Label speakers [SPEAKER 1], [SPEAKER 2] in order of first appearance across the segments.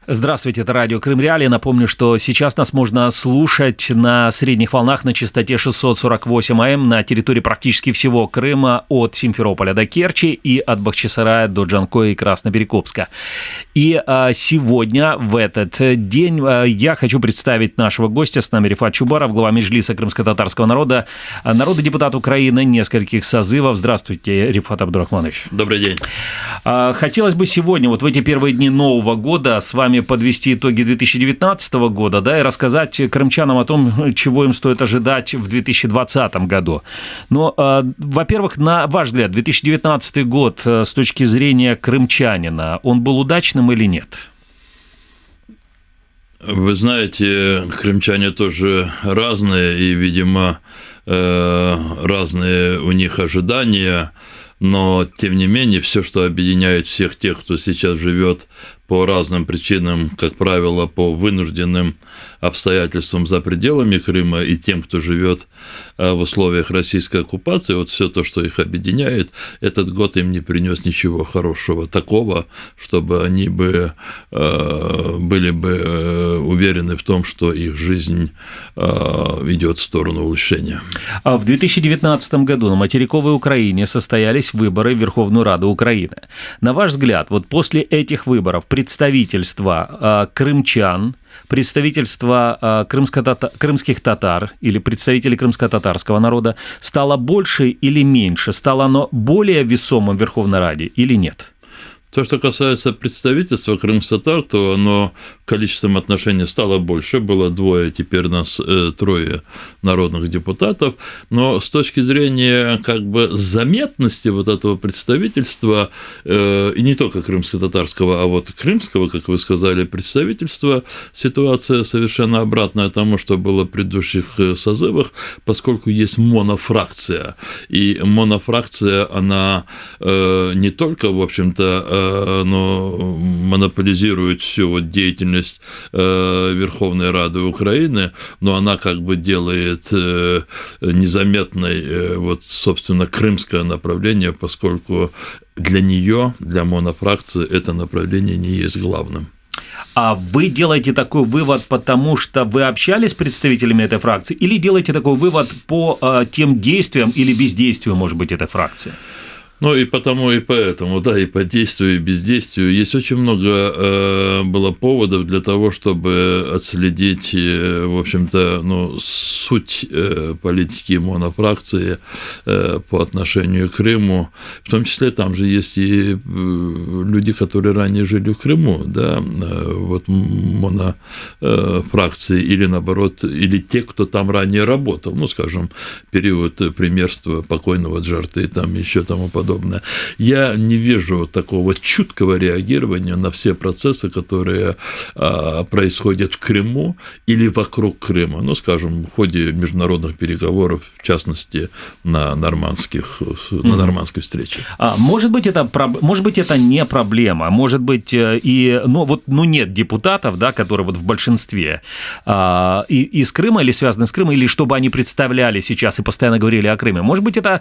[SPEAKER 1] Здравствуйте, это радио Крым Реалии. Напомню, что сейчас нас можно слушать на средних волнах на частоте 648 АМ на территории практически всего Крыма от Симферополя до Керчи и от Бахчисарая до Джанкоя и Красноперекопска. И сегодня, в этот день, я хочу представить нашего гостя. С нами Рифат Чубаров, глава Меджлиса крымско-татарского народа, народный депутат Украины нескольких созывов. Здравствуйте, Рифат Абдурахманович.
[SPEAKER 2] Добрый день.
[SPEAKER 1] Хотелось бы сегодня, вот в эти первые дни Нового года, с вами подвести итоги 2019 года, да, и рассказать крымчанам о том, чего им стоит ожидать в 2020 году. Но, во-первых, на ваш взгляд, 2019 год с точки зрения крымчанина, он был удачным или нет?
[SPEAKER 2] Вы знаете, крымчане тоже разные, и, видимо, разные у них ожидания, но, тем не менее, все, что объединяет всех тех, кто сейчас живет по разным причинам, как правило, по вынужденным обстоятельствам за пределами Крыма, и тем, кто живет в условиях российской оккупации, вот все то, что их объединяет, этот год им не принес ничего хорошего, такого, чтобы они бы были бы уверены в том, что их жизнь идет в сторону улучшения.
[SPEAKER 1] В 2019 году на материковой Украине состоялись выборы в Верховную Раду Украины. На ваш взгляд, вот после этих выборов представительство крымчан, представительство крымских татар или представителей крымско-татарского народа стало больше или меньше? Стало оно более весомым в Верховной Раде или нет?
[SPEAKER 2] То, что касается представительства крымско-татар, то оно количеством отношений стало больше, было двое, теперь нас трое народных депутатов, но с точки зрения как бы заметности вот этого представительства, и не только крымско-татарского, а вот крымского, как вы сказали, представительства, ситуация совершенно обратная тому, что было в предыдущих созывах, поскольку есть монофракция, и монофракция, она не только, в общем-то, но монополизирует всю вот деятельность Верховной Рады Украины, но она как бы делает незаметной вот, собственно, крымское направление, поскольку для нее, для монофракции, это направление не есть главным.
[SPEAKER 1] А вы делаете такой вывод, потому что вы общались с представителями этой фракции, или делаете такой вывод по тем действиям или бездействию, может быть, этой фракции?
[SPEAKER 2] Ну, и потому, и поэтому, да, и по действию, и бездействию. Есть очень много было поводов для того, чтобы отследить, в общем-то, ну, суть политики монофракции по отношению к Крыму. В том числе там же есть и люди, которые ранее жили в Крыму, да, вот монофракции, или наоборот, или те, кто там ранее работал, ну, скажем, период премьерства покойного Джарты, там еще тому подобное. Я не вижу такого чуткого реагирования на все процессы, которые происходят в Крыму или вокруг Крыма, ну, скажем, в ходе международных переговоров, в частности, на нормандской встрече.
[SPEAKER 1] Может быть, это не проблема, может быть, нет депутатов, да, которые вот в большинстве из Крыма или связаны с Крымом, или чтобы они представляли сейчас и постоянно говорили о Крыме. Может быть, это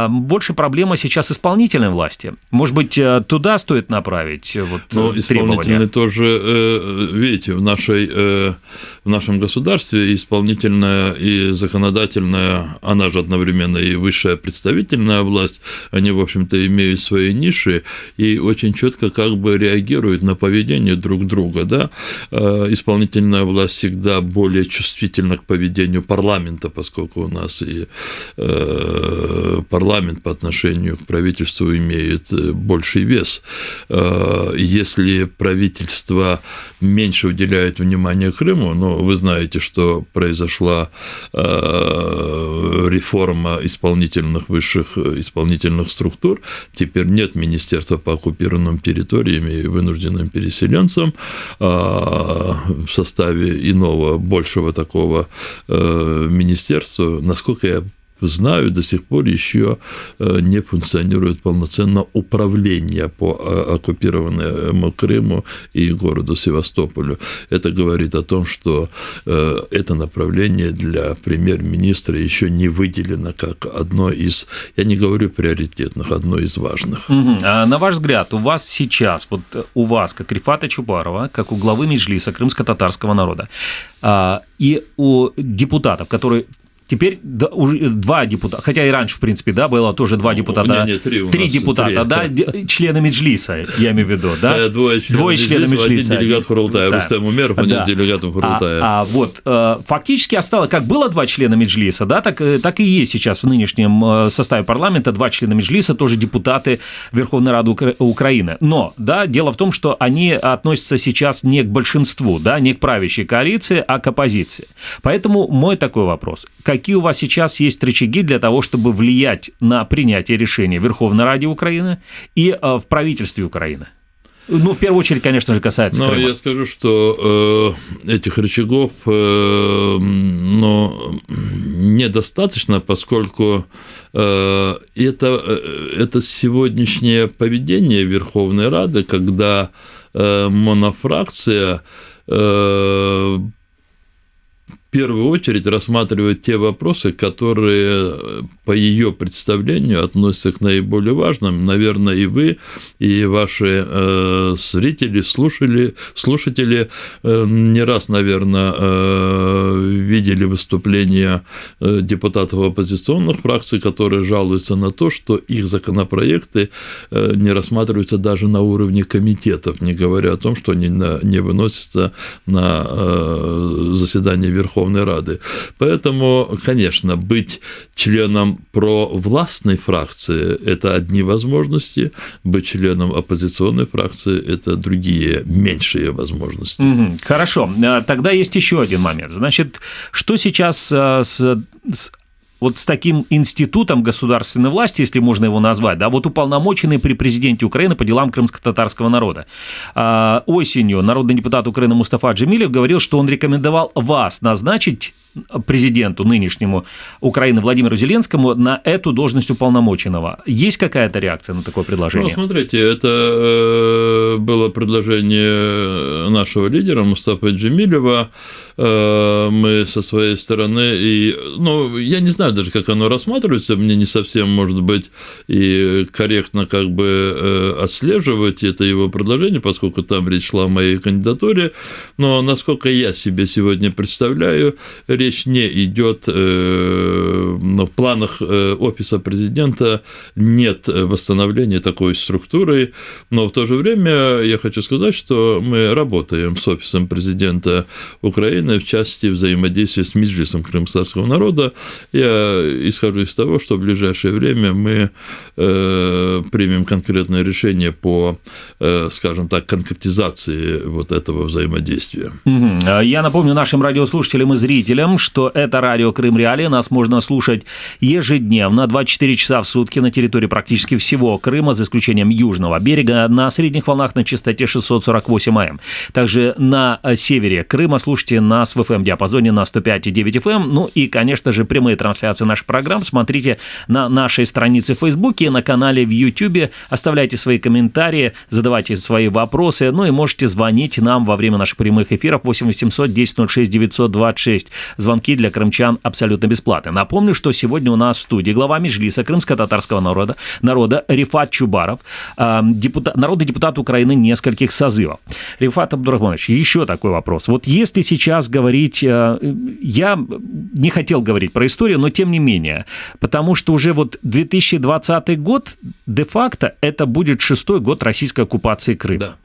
[SPEAKER 1] больше проблема сейчас исполнительной власти. Может быть, туда стоит направить
[SPEAKER 2] исполнительные тоже, видите, в нашем государстве исполнительная и законодательная, она же одновременно и высшая представительная власть, они, в общем-то, имеют свои ниши и очень четко как бы реагируют на поведение друг друга, да. Исполнительная власть всегда более чувствительна к поведению парламента, поскольку у нас и парламент по отношению к правительству имеет больший вес. Если правительство меньше уделяет внимания Крыму, но вы знаете, что произошла реформа высших исполнительных структур, теперь нет министерства по оккупированным территориям и вынужденным переселенцам в составе иного, большего такого министерства. Насколько я знаю, до сих пор еще не функционирует полноценно управление по оккупированному Крыму и городу Севастополю. Это говорит о том, что это направление для премьер-министра еще не выделено как одно из, я не говорю приоритетных, одно из важных.
[SPEAKER 1] А на ваш взгляд, у вас сейчас, вот у вас, как Рифата Чубарова, как у главы Меджлиса крымско-татарского народа, и у депутатов, которые теперь уже 2 депутата, хотя и раньше, в принципе, да, было тоже 2 депутата, 3 депутата, да, члены Меджлиса, я имею в виду, да? 2 члена Меджлиса.
[SPEAKER 2] Один делегат Хурултая, Рустем Умеров, один делегатом Хурултая.
[SPEAKER 1] Вот, фактически осталось, как было 2 члена Меджлиса, да, так и есть сейчас в нынешнем составе парламента 2 члена Меджлиса, тоже депутаты Верховной Рады Украины. Но, да, дело в том, что они относятся сейчас не к большинству, да, не к правящей коалиции, а к оппозиции. Поэтому мой такой вопрос. Какие у вас сейчас есть рычаги для того, чтобы влиять на принятие решений в Верховной Раде Украины и в правительстве Украины? Ну, в первую очередь, конечно же, касается Крыма.
[SPEAKER 2] Но я скажу, что этих рычагов недостаточно, поскольку это сегодняшнее поведение Верховной Рады, когда монофракция в первую очередь рассматривает те вопросы, которые, по ее представлению, относятся к наиболее важным. Наверное, и вы, и ваши зрители, слушатели не раз, наверное, видели выступления депутатов оппозиционных фракций, которые жалуются на то, что их законопроекты не рассматриваются даже на уровне комитетов, не говоря о том, что они не выносятся на заседание Верховной Рады. Поэтому, конечно, быть членом провластной фракции – это одни возможности, быть членом оппозиционной фракции – это другие, меньшие возможности.
[SPEAKER 1] Хорошо. Тогда есть еще один момент. Значит, что сейчас вот с таким институтом государственной власти, если можно его назвать, да, вот уполномоченный при президенте Украины по делам крымско-татарского народа. Осенью народный депутат Украины Мустафа Джемилев говорил, что он рекомендовал вас назначить президенту нынешнему Украины Владимиру Зеленскому на эту должность уполномоченного. Есть какая-то реакция на такое предложение?
[SPEAKER 2] Ну, смотрите, это было предложение нашего лидера Мустафы Джемилева. Мы со своей стороны, я не знаю даже, как оно рассматривается, мне не совсем, может быть, и корректно как бы отслеживать это его предложение, поскольку там речь шла о моей кандидатуре, но, насколько я себе сегодня представляю, речь не идет, в планах офиса президента нет восстановления такой структуры, но в то же время я хочу сказать, что мы работаем с офисом президента Украины в части взаимодействия с Меджлисом крымско-татарского народа. Я исхожу из того, что в ближайшее время мы примем конкретное решение по, скажем так, конкретизации вот этого взаимодействия.
[SPEAKER 1] Я напомню нашим радиослушателям и зрителям, что это радио «Крым Реалии». Нас можно слушать ежедневно, 24 часа в сутки на территории практически всего Крыма, за исключением южного берега, на средних волнах на частоте 648 АМ. Также на севере Крыма слушайте нас в FM-диапазоне на 105,9 FM. Ну и, конечно же, прямые трансляции наших программ смотрите на нашей странице в Фейсбуке, на канале в Ютубе. Оставляйте свои комментарии, задавайте свои вопросы, ну и можете звонить нам во время наших прямых эфиров 8 800 10 06 926. Звонки для крымчан абсолютно бесплатны. Напомню, что сегодня у нас в студии глава Меджлиса крымско-татарского народа Рифат Чубаров, народный депутат Украины нескольких созывов. Рифат Абдурахманович, еще такой вопрос. Вот если сейчас говорить, я не хотел говорить про историю, но тем не менее, потому что уже вот 2020 год де-факто это будет 6-й год российской оккупации Крыма.
[SPEAKER 2] Да.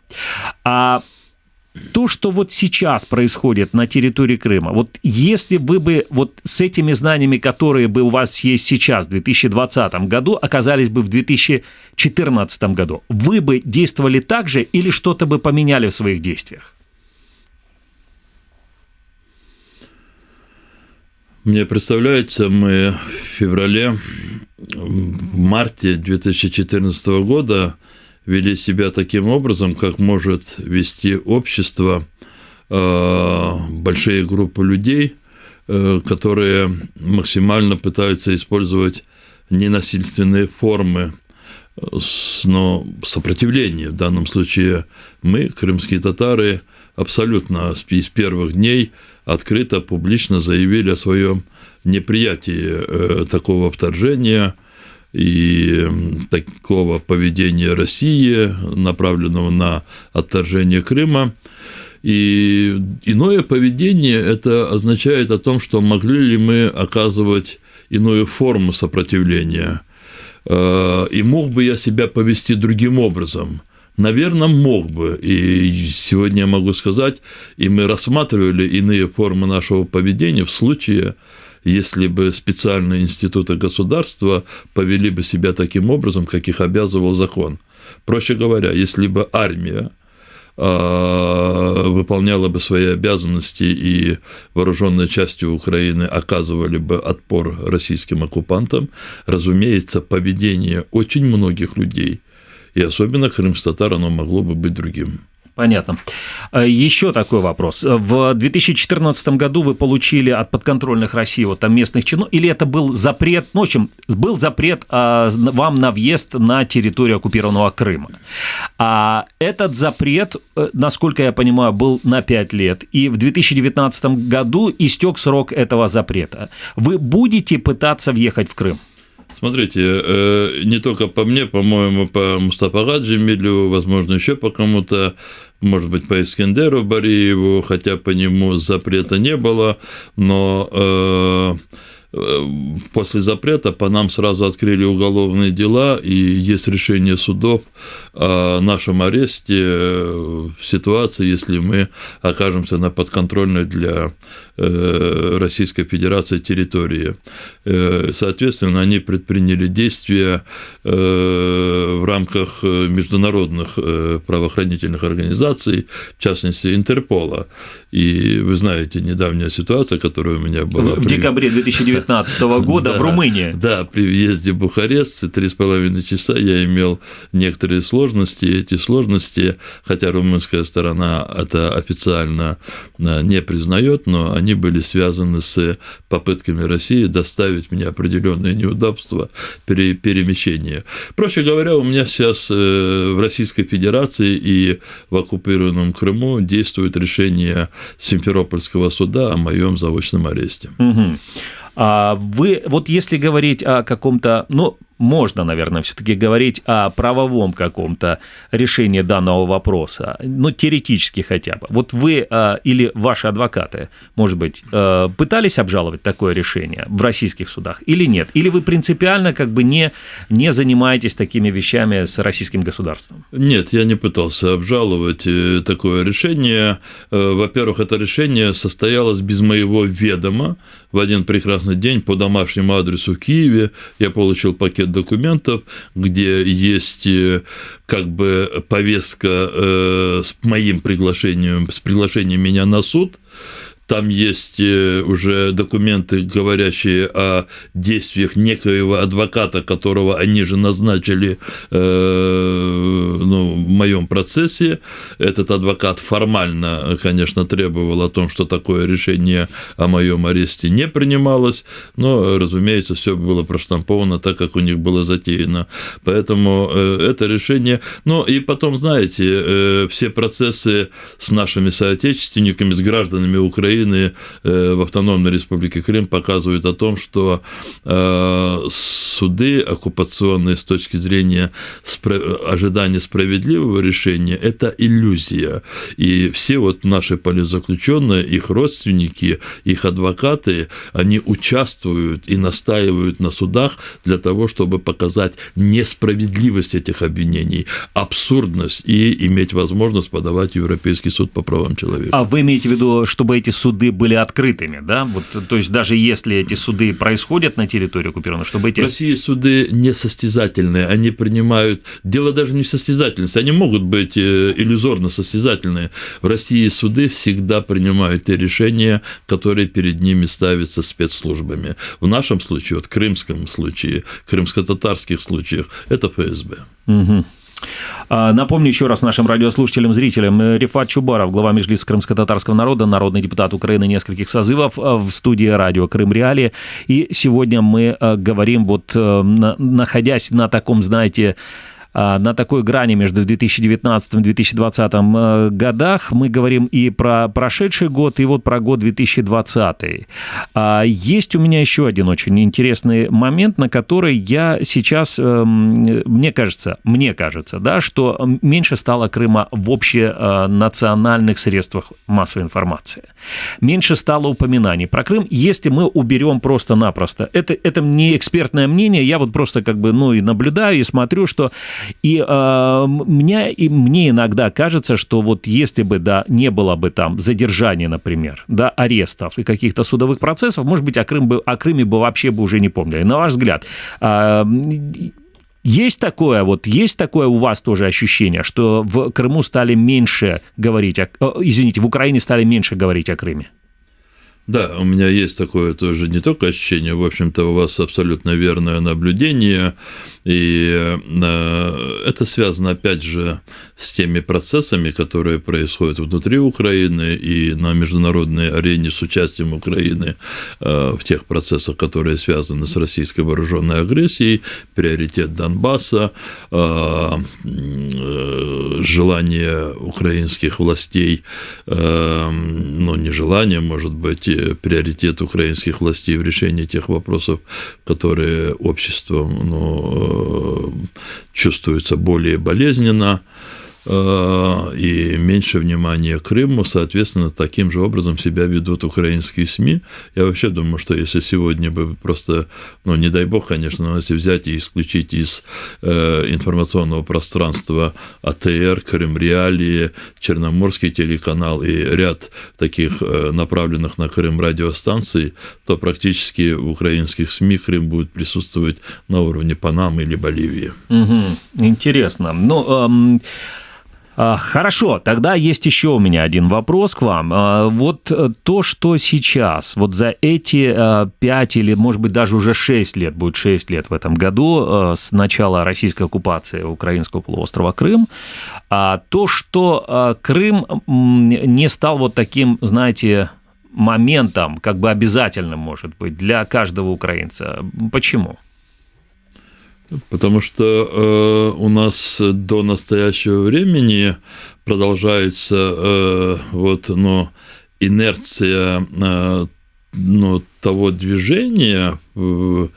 [SPEAKER 1] А то, что вот сейчас происходит на территории Крыма, вот если вы бы вот с этими знаниями, которые бы у вас есть сейчас, в 2020 году, оказались бы в 2014 году, вы бы действовали так же или что-то бы поменяли в своих действиях?
[SPEAKER 2] Мне представляется, мы в марте 2014 года вели себя таким образом, как может вести общество большие группы людей, которые максимально пытаются использовать ненасильственные формы, но сопротивление. В данном случае мы, крымские татары, абсолютно из первых дней открыто, публично заявили о своем неприятии такого вторжения и такого поведения России, направленного на отторжение Крыма. И иное поведение – это означает о том, что могли ли мы оказывать иную форму сопротивления. И мог бы я себя повести другим образом? Наверное, мог бы. И сегодня я могу сказать, и мы рассматривали иные формы нашего поведения в случае, если бы специальные институты государства повели бы себя таким образом, как их обязывал закон. Проще говоря, если бы армия выполняла бы свои обязанности и вооруженные части Украины оказывали бы отпор российским оккупантам, разумеется, поведение очень многих людей, и особенно крымстатар, оно могло бы быть другим.
[SPEAKER 1] Понятно. Еще такой вопрос. В 2014 году вы получили от подконтрольных России вот там местных чиновников, или это был запрет, ну, в общем, был запрет вам на въезд на территорию оккупированного Крыма. А этот запрет, насколько я понимаю, был на 5 лет, и в 2019 году истек срок этого запрета. Вы будете пытаться въехать в Крым?
[SPEAKER 2] Смотрите, не только по мне, по-моему, по Мустафа Гаджимилю, возможно, еще по кому-то, может быть, по Искендеру Бариеву, хотя по нему запрета не было, но после запрета по нам сразу открыли уголовные дела, и есть решение судов о нашем аресте в ситуации, если мы окажемся на подконтрольной для Российской Федерации территории. Соответственно, они предприняли действия в рамках международных правоохранительных организаций, в частности, Интерпола. И вы знаете, недавняя ситуация, которая у меня была...
[SPEAKER 1] В декабре 2019 года в Румынии.
[SPEAKER 2] Да, при въезде в Бухарест 3,5 часа я имел некоторые сложности. Эти сложности, хотя румынская сторона это официально не признает, но они были связаны с попытками России доставить мне определенные неудобства при перемещении. Проще говоря, у меня сейчас в Российской Федерации и в оккупированном Крыму действует решение Симферопольского суда о моем заочном аресте.
[SPEAKER 1] Угу. А вы, вот если говорить о каком-то, ну, можно, наверное, все-таки говорить о правовом каком-то решении данного вопроса, ну, теоретически хотя бы. Вот вы или ваши адвокаты, может быть, пытались обжаловать такое решение в российских судах или нет? Или вы принципиально как бы не занимаетесь такими вещами с российским государством?
[SPEAKER 2] Нет, я не пытался обжаловать такое решение. Во-первых, это решение состоялось без моего ведома. В один прекрасный день по домашнему адресу в Киеве я получил пакет документов, где есть как бы повестка с моим приглашением, с приглашением меня на суд. Там есть уже документы, говорящие о действиях некоего адвоката, которого они же назначили в моем процессе. Этот адвокат формально, конечно, требовал о том, что такое решение о моем аресте не принималось, но, разумеется, все было проштамповано так, как у них было затеяно. Поэтому это решение... Ну, и потом, знаете, все процессы с нашими соотечественниками, с гражданами Украины в Автономной Республике Крым показывают о том, что суды оккупационные с точки зрения ожидания справедливого решения – это иллюзия. И все вот наши политзаключенные, их родственники, их адвокаты, они участвуют и настаивают на судах для того, чтобы показать несправедливость этих обвинений, абсурдность и иметь возможность подавать в Европейский суд по правам человека.
[SPEAKER 1] А вы имеете в виду, чтобы эти суды были открытыми, да? Вот, то есть даже если эти суды происходят на территории оккупированной, чтобы эти...
[SPEAKER 2] В России суды не состязательные, они принимают... Дело даже не в состязательности, они могут быть иллюзорно состязательные. В России суды всегда принимают те решения, которые перед ними ставятся спецслужбами. В нашем случае, вот в крымском случае, крымско-татарских случаях, это ФСБ.
[SPEAKER 1] Угу. Напомню еще раз нашим радиослушателям, зрителям, Рифат Чубаров, глава Меджлиса крымско-татарского народа, народный депутат Украины нескольких созывов, в студии радио «Крым Реалии». И сегодня мы говорим, вот находясь на таком, знаете, на такой грани между 2019 и 2020 годах, мы говорим и про прошедший год, и вот про год 2020. Есть у меня еще один очень интересный момент, на который я сейчас, мне кажется, да, что меньше стало Крыма в общенациональных средствах массовой информации. Меньше стало упоминаний про Крым, если мы уберем просто-напросто. Это не экспертное мнение, я вот просто и наблюдаю, и смотрю, что И мне иногда кажется, что вот если бы, да, не было бы там задержания, например, да, арестов и каких-то судовых процессов, может быть, о Крыме бы вообще бы уже не помнили. На ваш взгляд, есть такое у вас тоже ощущение, что в Крыму стали меньше говорить, в Украине стали меньше говорить о Крыме?
[SPEAKER 2] Да, у меня есть такое тоже не только ощущение, в общем-то, у вас абсолютно верное наблюдение, и это связано, опять же, с теми процессами, которые происходят внутри Украины и на международной арене с участием Украины в тех процессах, которые связаны с российской вооруженной агрессией, приоритет Донбасса, желание украинских властей, нежелание, может быть, приоритет украинских властей в решении тех вопросов, которые обществом чувствуются более болезненно, и меньше внимания Крыму, соответственно, таким же образом себя ведут украинские СМИ. Я вообще думаю, что если сегодня бы просто, не дай бог, конечно, но если взять и исключить из информационного пространства АТР, Крым Реалии, Черноморский телеканал и ряд таких направленных на Крым радиостанций, то практически в украинских СМИ Крым будет присутствовать на уровне Панамы или Боливии.
[SPEAKER 1] Угу. Интересно. Хорошо, тогда есть еще у меня один вопрос к вам. Вот то, что сейчас, вот за эти 5 или, может быть, даже уже 6 лет, будет 6 лет в этом году с начала российской оккупации украинского полуострова Крым, то, что Крым не стал вот таким, знаете, моментом, как бы обязательным, может быть, для каждого украинца. Почему?
[SPEAKER 2] Потому что у нас до настоящего времени продолжается инерция того движения в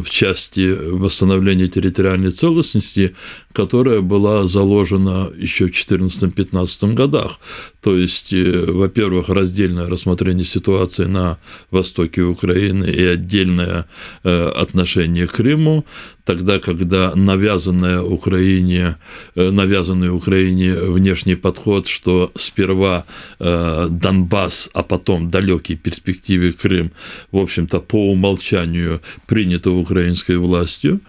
[SPEAKER 2] части восстановления территориальной целостности, которая была заложена еще в 2014-2015 годах. То есть, во-первых, раздельное рассмотрение ситуации на востоке Украины и отдельное отношение к Крыму, тогда, когда навязанный Украине внешний подход, что сперва Донбасс, а потом далекий перспективе Крым, в общем-то, по умолчанию принято украинской властью,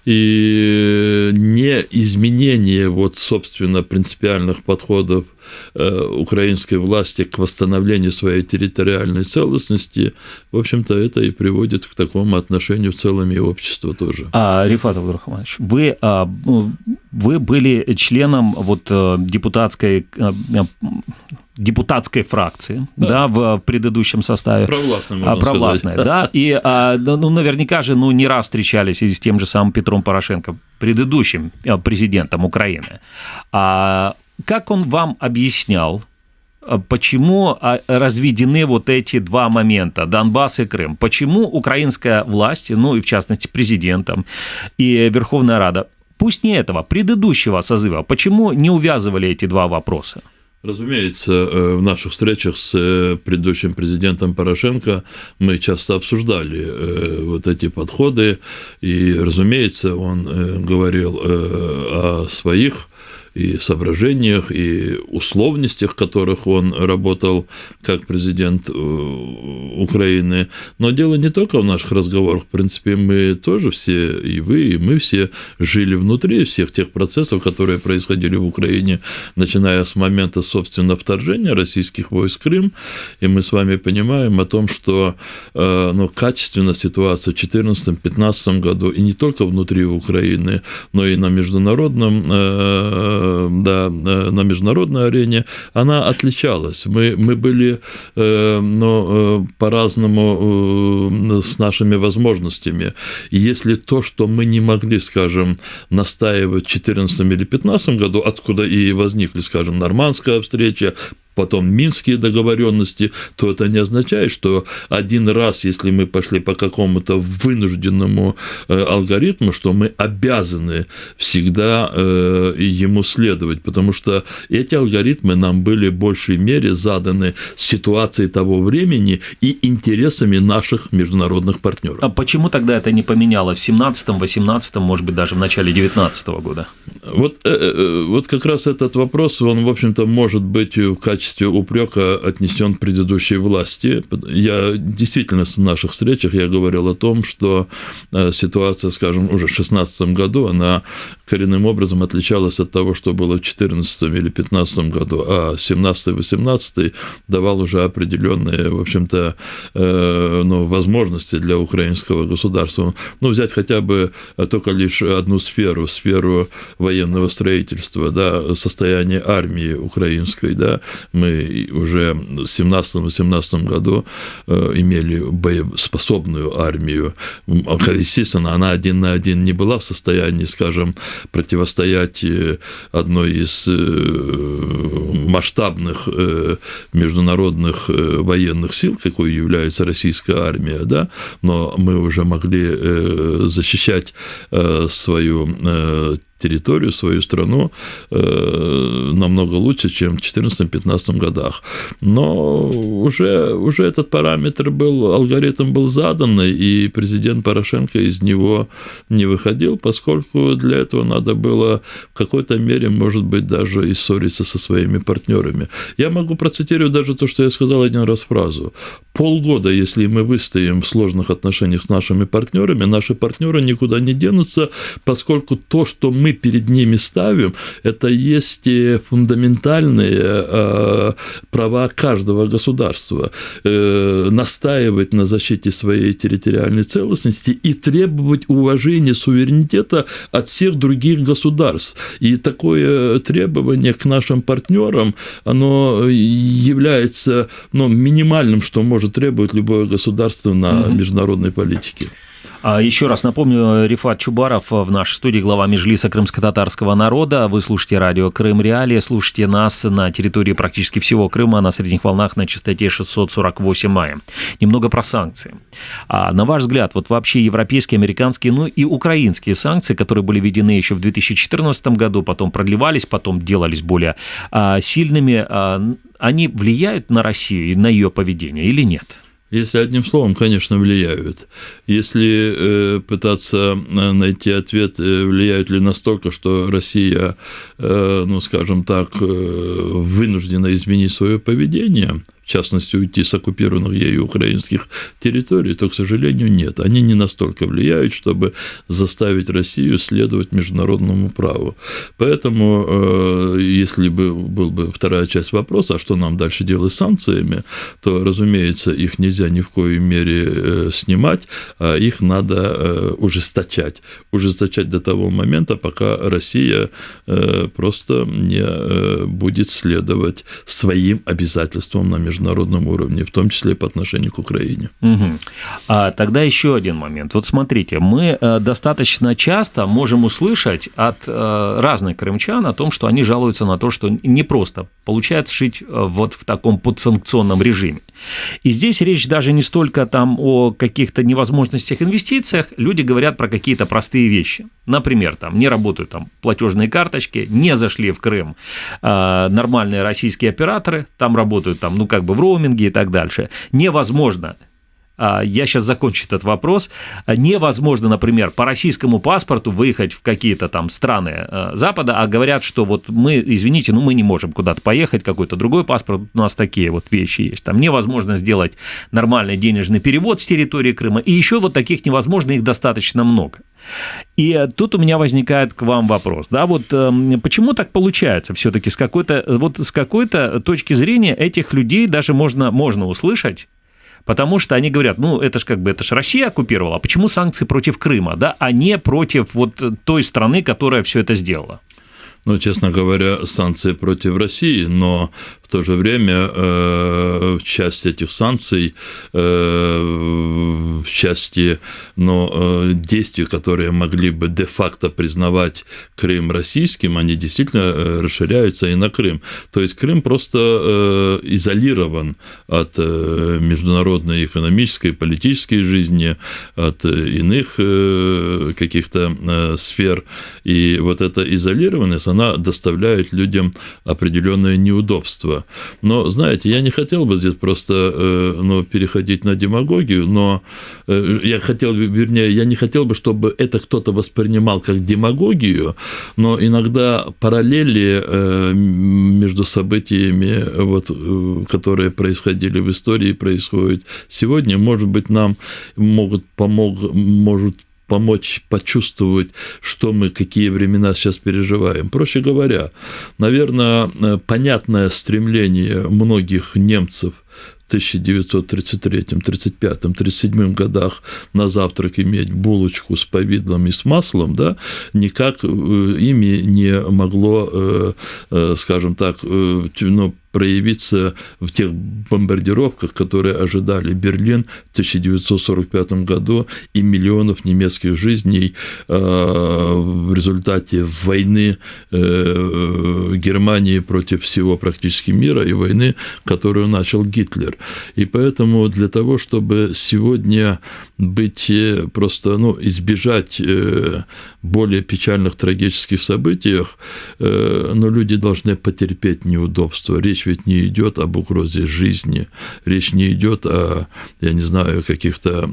[SPEAKER 2] и не изменение собственно, принципиальных подходов украинской власти к восстановлению своей территориальной целостности, в общем-то, это и приводит к такому отношению в целом и общества тоже.
[SPEAKER 1] Рифат Абдурахманович, вы были членом депутатской фракции, да, в предыдущем составе.
[SPEAKER 2] Провластной,
[SPEAKER 1] да, и наверняка же не раз встречались и с тем же самым Петром Порошенко, предыдущим президентом Украины. Как он вам объяснял, почему разведены вот эти два момента, Донбасс и Крым? Почему украинская власть, и в частности президентом и Верховная Рада, пусть не этого, предыдущего созыва, почему не увязывали эти два вопроса?
[SPEAKER 2] Разумеется, в наших встречах с предыдущим президентом Порошенко мы часто обсуждали эти подходы, и, разумеется, он говорил о своих и соображениях, и условностях, в которых он работал как президент Украины. Но дело не только в наших разговорах. В принципе, мы тоже все, и вы, и мы все жили внутри всех тех процессов, которые происходили в Украине, начиная с момента, собственно, вторжения российских войск в Крым. И мы с вами понимаем о том, что качественная ситуация в 2014-2015 году, и не только внутри Украины, но и на международной арене, она отличалась. Мы были по-разному с нашими возможностями. И если то, что мы не могли, скажем, настаивать в 2014 или 2015 году, откуда и возникли, скажем, нормандская встреча, потом минские договоренности, то это не означает, что один раз, если мы пошли по какому-то вынужденному алгоритму, что мы обязаны всегда ему следовать, потому что эти алгоритмы нам были в большей мере заданы ситуацией того времени и интересами наших международных партнеров.
[SPEAKER 1] А почему тогда это не поменялось в 17-м, 18-м, может быть, даже в начале 19-го года?
[SPEAKER 2] Вот как раз этот вопрос, он, в общем-то, может быть в качестве упрека отнесен предыдущей власти. Я действительно в наших встречах я говорил о том, что ситуация, скажем, уже в 2016 году, она коренным образом отличалась от того, что было в 2014 или 2015 году, а 2017-2018 давал уже определенные, в общем-то, возможности для украинского государства. Взять хотя бы только лишь одну сферу военного строительства, да, состояние армии украинской, да, мы уже в 2017-2018 году имели боеспособную армию. Естественно, она один на один не была в состоянии, скажем, противостоять одной из масштабных международных военных сил, какой является российская армия, да, но мы уже могли защищать свою территорию, свою страну намного лучше, чем в 2014-2015 годах. Но уже этот параметр алгоритм был задан, и президент Порошенко из него не выходил, поскольку для этого надо было в какой-то мере, может быть, даже и ссориться со своими партнерами. Я могу процитировать даже то, что я сказал один раз фразу. Полгода, если мы выстоим в сложных отношениях с нашими партнерами, наши партнеры никуда не денутся, поскольку то, что мы перед ними ставим, это есть фундаментальные права каждого государства. Настаивать на защите своей территориальной целостности и требовать уважения суверенитета от всех других государств. И такое требование к нашим партнерам, оно является минимальным, что может требовать любое государство на международной политике.
[SPEAKER 1] Еще раз напомню, Рифат Чубаров в нашей студии, глава Меджлиса крымско-татарского народа. Вы слушаете радио «Крым Реалии», слушаете нас на территории практически всего Крыма на средних волнах на частоте 648 АМ. Немного про санкции. На ваш взгляд, вообще европейские, американские, и украинские санкции, которые были введены еще в 2014 году, потом продлевались, потом делались более сильными, они влияют на Россию и на ее поведение или нет?
[SPEAKER 2] Если одним словом, конечно, влияют. Если пытаться найти ответ, влияют ли настолько, что Россия, скажем так, вынуждена изменить свое поведение, в частности, уйти с оккупированных ею украинских территорий, то, к сожалению, нет. Они не настолько влияют, чтобы заставить Россию следовать международному праву. Поэтому, если бы была вторая часть вопроса, а что нам дальше делать с санкциями, то, разумеется, их нельзя ни в коей мере снимать, а их надо ужесточать. Ужесточать до того момента, пока Россия просто не будет следовать своим обязательствам на международном уровне, в том числе по отношению к Украине.
[SPEAKER 1] Тогда еще один момент. Смотрите, мы достаточно часто можем услышать от разных крымчан о том, что они жалуются на то, что не просто получается жить в таком подсанкционном режиме. И здесь речь даже не столько о каких-то невозможностях инвестициях, люди говорят про какие-то простые вещи. Например, не работают платежные карточки, не зашли в Крым нормальные российские операторы, там работают в роуминге и так дальше. Невозможно я сейчас закончу этот вопрос, невозможно, например, по российскому паспорту выехать в какие-то там страны Запада, а говорят, что вот мы, извините, мы не можем куда-то поехать, какой-то другой паспорт, у нас такие вот вещи есть. Там невозможно сделать нормальный денежный перевод с территории Крыма, и еще вот таких невозможно, их достаточно много. И тут у меня возникает к вам вопрос, да, вот почему так получается все-таки с какой-то точки зрения этих людей даже можно услышать, потому что они говорят, это ж Россия оккупировала, а почему санкции против Крыма, да, а не против вот той страны, которая все это сделала?
[SPEAKER 2] Честно говоря, санкции против России, но в то же время часть этих санкций, части действий, которые могли бы де-факто признавать Крым российским, они действительно расширяются и на Крым. То есть Крым просто изолирован от международной экономической, политической жизни, от иных каких-то сфер. И вот эта изолированность, она доставляет людям определенное неудобство. Но, знаете, я не хотел бы здесь просто переходить на демагогию, но я не хотел бы, чтобы это кто-то воспринимал как демагогию, но иногда параллели между событиями, которые происходили в истории, происходят сегодня, может быть, нам может помочь почувствовать, какие времена сейчас переживаем. Проще говоря, наверное, понятное стремление многих немцев в 1933, 1935, 1937 годах на завтрак иметь булочку с повидлом и с маслом, да, никак ими не могло, скажем так, проявиться в тех бомбардировках, которые ожидали Берлин в 1945 году и миллионов немецких жизней в результате войны Германии против всего практически мира и войны, которую начал Гитлер. И поэтому для того, чтобы сегодня избежать более печальных трагических событий, люди должны потерпеть неудобства. Речь ведь не идет об угрозе жизни, речь не идет о, каких-то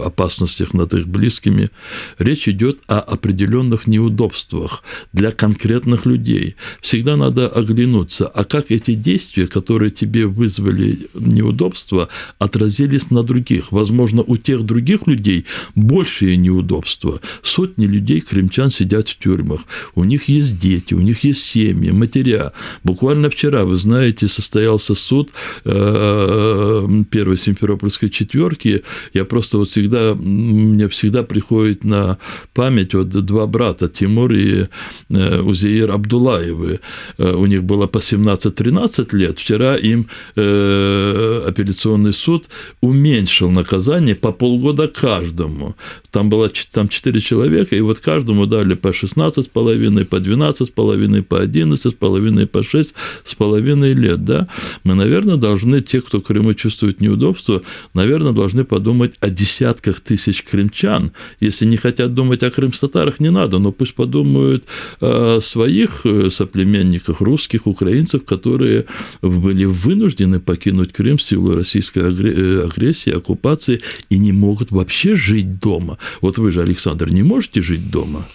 [SPEAKER 2] опасностях над их близкими, речь идет о определенных неудобствах для конкретных людей. Всегда надо оглянуться, а как эти действия, которые тебе вызвали неудобства, отразились на других. Возможно, у тех других людей большие неудобства. Сотни людей, крымчан, сидят в тюрьмах, у них есть дети, у них есть семьи, матеря. Буквально вчера, вы знаете, состоялся суд первой Симферопольской четверки. Я просто мне всегда приходит на память два брата, Тимур и Узеир Абдулаевы. У них было по 17-13 лет. Вчера им апелляционный суд уменьшил наказание по полгода каждому. Там 4 человека, и каждому дали по 16,5, по 12,5, по 11,5, по 6,5 лет. Да? Мы, наверное, должны, те, кто в Крыму чувствует неудобство, наверное, должны подумать о десятках тысяч крымчан. Если не хотят думать о крымстатарах, не надо, но пусть подумают о своих соплеменниках, русских, украинцев, которые были вынуждены покинуть Крым в силу российской агрессии, оккупации и не могут вообще жить дома. Вот вы же, Александр, не можете жить дома?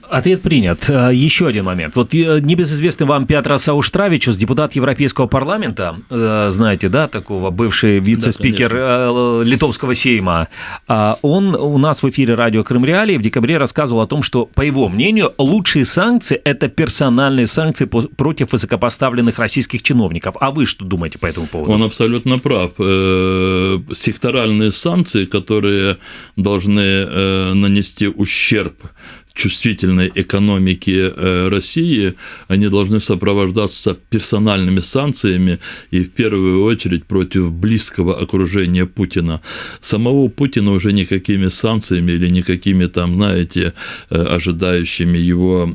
[SPEAKER 1] Ответ принят. Еще один момент. Небезызвестный вам Петрас Ауштравичус, депутат Европейского парламента, знаете, да, такого, бывший вице-спикер Литовского Сейма, он у нас в эфире радио Крым Реалии в декабре рассказывал о том, что, по его мнению, лучшие санкции – это персональные санкции против высокопоставленных российских чиновников. А вы что думаете по этому поводу?
[SPEAKER 2] Он абсолютно прав. Секторальные санкции, которые должны нанести ущерб чувствительной экономики России, они должны сопровождаться персональными санкциями и в первую очередь против близкого окружения Путина. Самого Путина уже никакими санкциями или никакими ожидающими его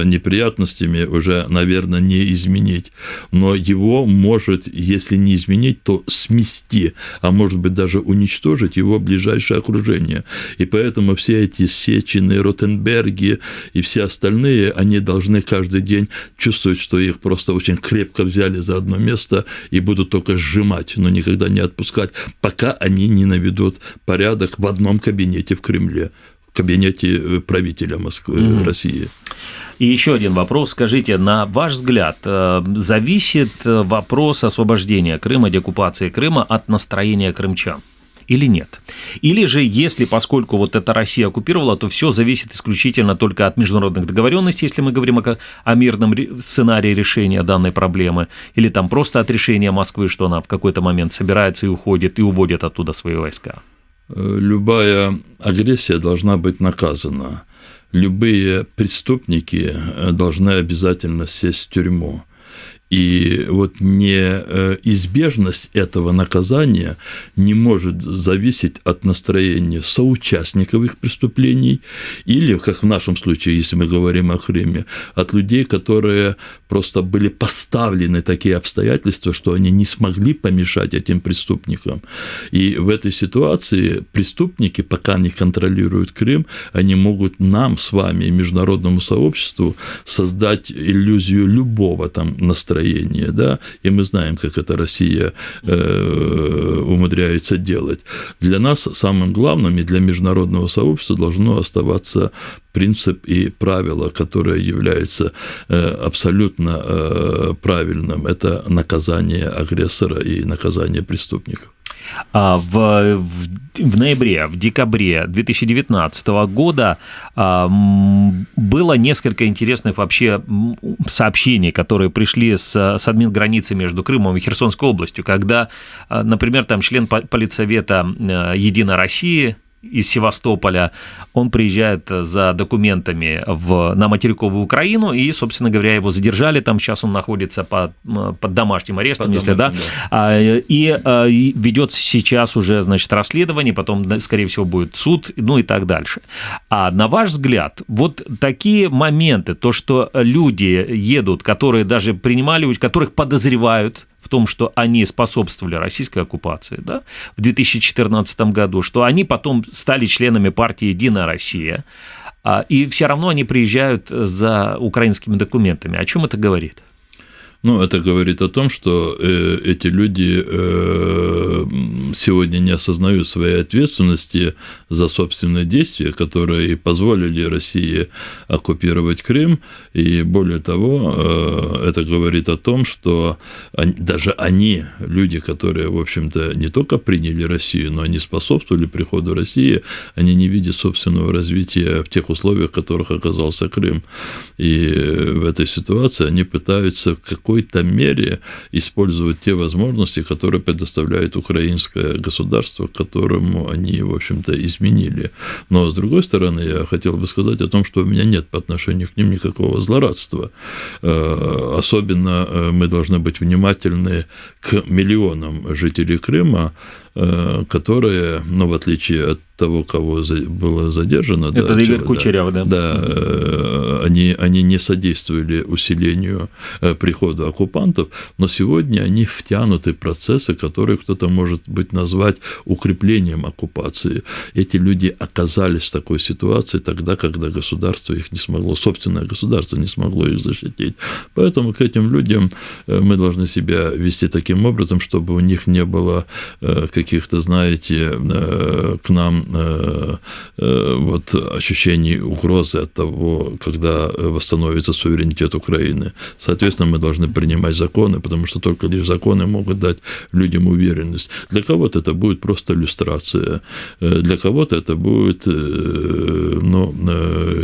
[SPEAKER 2] неприятностями уже, наверное, не изменить. Но его может, если не изменить, то смести, а может быть даже уничтожить его ближайшее окружение. И поэтому все эти Сечины, Ротенберги, Столтенберги и все остальные, они должны каждый день чувствовать, что их просто очень крепко взяли за одно место и будут только сжимать, но никогда не отпускать, пока они не наведут порядок в одном кабинете в Кремле, в кабинете правителя Москвы, России.
[SPEAKER 1] И еще один вопрос. Скажите, на ваш взгляд, зависит вопрос освобождения Крыма, деоккупации Крыма от настроения крымчан? Или нет? Или же, если, поскольку вот эта Россия оккупировала, то все зависит исключительно только от международных договоренностей, если мы говорим о мирном сценарии решения данной проблемы, или там просто от решения Москвы, что она в какой-то момент собирается и уходит, и уводит оттуда свои войска?
[SPEAKER 2] Любая агрессия должна быть наказана. Любые преступники должны обязательно сесть в тюрьму. И вот неизбежность этого наказания не может зависеть от настроения соучастников их преступлений или, как в нашем случае, если мы говорим о Крыме, от людей, которые просто были поставлены такие обстоятельства, что они не смогли помешать этим преступникам. И в этой ситуации преступники, пока они контролируют Крым, они могут нам с вами и международному сообществу создать иллюзию любого там настроения, да, и мы знаем, как это Россия умудряется делать. Для нас самым главным и для международного сообщества должно оставаться принцип и правило, которое является абсолютно правильным. Это наказание агрессора и наказание преступников.
[SPEAKER 1] В ноябре, в декабре 2019 года было несколько интересных вообще сообщений, которые пришли с админграницы между Крымом и Херсонской областью, когда, например, там член политсовета «Единой России» из Севастополя, он приезжает за документами на материковую Украину, и, собственно говоря, его задержали, там сейчас он находится под домашним арестом, и ведется сейчас уже, значит, расследование, потом, скорее всего, будет суд, ну и так дальше. А на ваш взгляд, вот такие моменты, то, что люди едут, которые даже принимали, которых подозревают в том, что они способствовали российской оккупации, да, в 2014 году, что они потом стали членами партии «Единая Россия», и все равно они приезжают за украинскими документами. О чем это говорит?
[SPEAKER 2] Ну, это говорит о том, что эти люди сегодня не осознают своей ответственности за собственные действия, которые позволили России оккупировать Крым, и более того, это говорит о том, что даже они, люди, которые, в общем-то, не только приняли Россию, но они способствовали приходу России, они не видят собственного развития в тех условиях, в которых оказался Крым. И в этой ситуации они пытаются в какой-то мере использовать те возможности, которые предоставляет украинское государство, к которому они, в общем-то, изменили. Но, с другой стороны, я хотел бы сказать о том, что у меня нет по отношению к ним никакого злорадства. Особенно мы должны быть внимательны к миллионам жителей Крыма, которые, ну, в отличие от того, кого было задержано...
[SPEAKER 1] Это да, Игорь Кучеряв, да?
[SPEAKER 2] Да, они не содействовали усилению прихода оккупантов, но сегодня они втянуты в процессы, которые кто-то может быть назвать укреплением оккупации. Эти люди оказались в такой ситуации тогда, когда государство их не смогло, собственное государство не смогло их защитить. Поэтому к этим людям мы должны себя вести таким образом, чтобы у них не было каких-то, знаете, к нам вот ощущений угрозы от того, когда восстановится суверенитет Украины. Соответственно, мы должны принимать законы, потому что только лишь законы могут дать людям уверенность. Для кого-то это будет просто иллюстрация, для кого-то это будет, ну,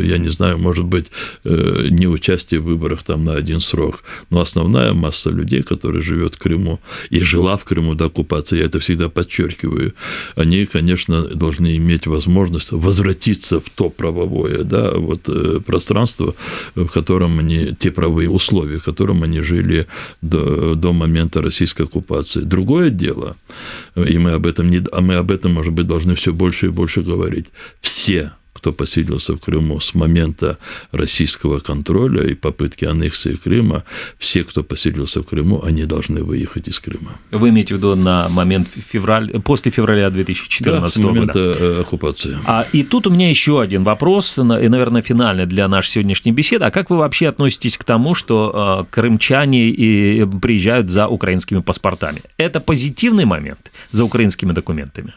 [SPEAKER 2] я не знаю, может быть, не участие в выборах там на один срок, но основная масса людей, которая живет в Крыму и жила в Крыму до оккупации, я это всегда подчеркиваю, они, конечно, должны иметь возможность возвратиться в то правовое, да, вот, пространство, в котором они, те правовые условия, в котором они жили до момента российской оккупации. Другое дело, и мы об этом, может быть, должны все больше и больше говорить, все, кто поселился в Крыму с момента российского контроля и попытки аннексии Крыма, все, кто поселился в Крыму, они должны выехать из Крыма.
[SPEAKER 1] Вы имеете в виду на момент после февраля 2014 года?
[SPEAKER 2] Да, с момента оккупации.
[SPEAKER 1] И тут у меня еще один вопрос, и, наверное, финальный для нашей сегодняшней беседы. А как вы вообще относитесь к тому, что крымчане приезжают за украинскими паспортами? Это позитивный момент за украинскими документами?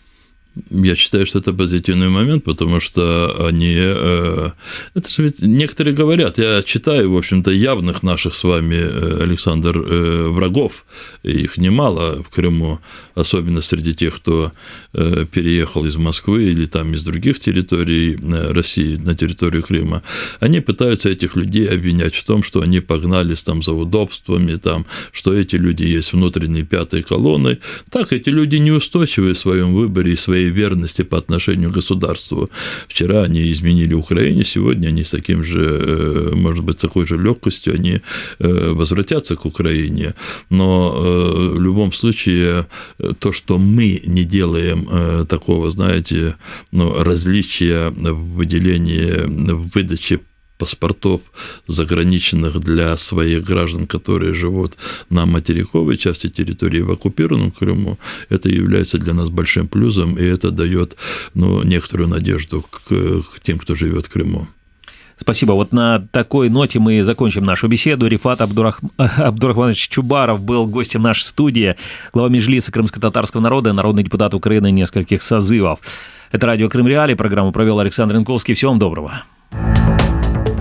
[SPEAKER 2] Я считаю, что это позитивный момент, потому что они... Это же ведь некоторые говорят, я читаю, в общем-то, явных наших с вами, Александр, врагов, их немало в Крыму, особенно среди тех, кто переехал из Москвы или там из других территорий России на территорию Крыма. Они пытаются этих людей обвинять в том, что они погнались там за удобствами, там, что эти люди есть внутренней пятой колонной. Так, эти люди неустойчивы в своем выборе и своей верности по отношению к государству. Вчера они изменили Украине, сегодня они с таким же, может быть, с такой же легкостью они возвратятся к Украине. Но в любом случае то, что мы не делаем такого, знаете, различия в выделении, в выдаче паспортов заграничных для своих граждан, которые живут на материковой части территории в оккупированном Крыму, это является для нас большим плюсом, и это дает некоторую надежду к тем, кто живет в Крыму.
[SPEAKER 1] Спасибо. Вот на такой ноте мы закончим нашу беседу. Рифат Абдурахманович Чубаров был гостем нашей студии, глава Меджлиса крымско-татарского народа, народный депутат Украины нескольких созывов. Это радио Крым Реалии. Программу провел Александр Янковский. Всего вам доброго.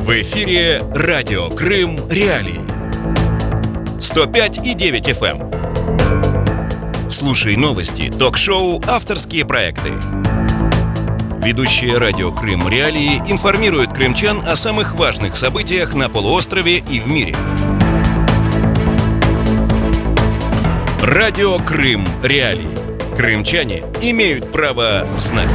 [SPEAKER 3] В эфире радио Крым Реалии. 105,9 FM. Слушай новости, ток-шоу, авторские проекты. Ведущие радио Крым Реалии информируют крымчан о самых важных событиях на полуострове и в мире. Радио Крым Реалии. Крымчане имеют право знать.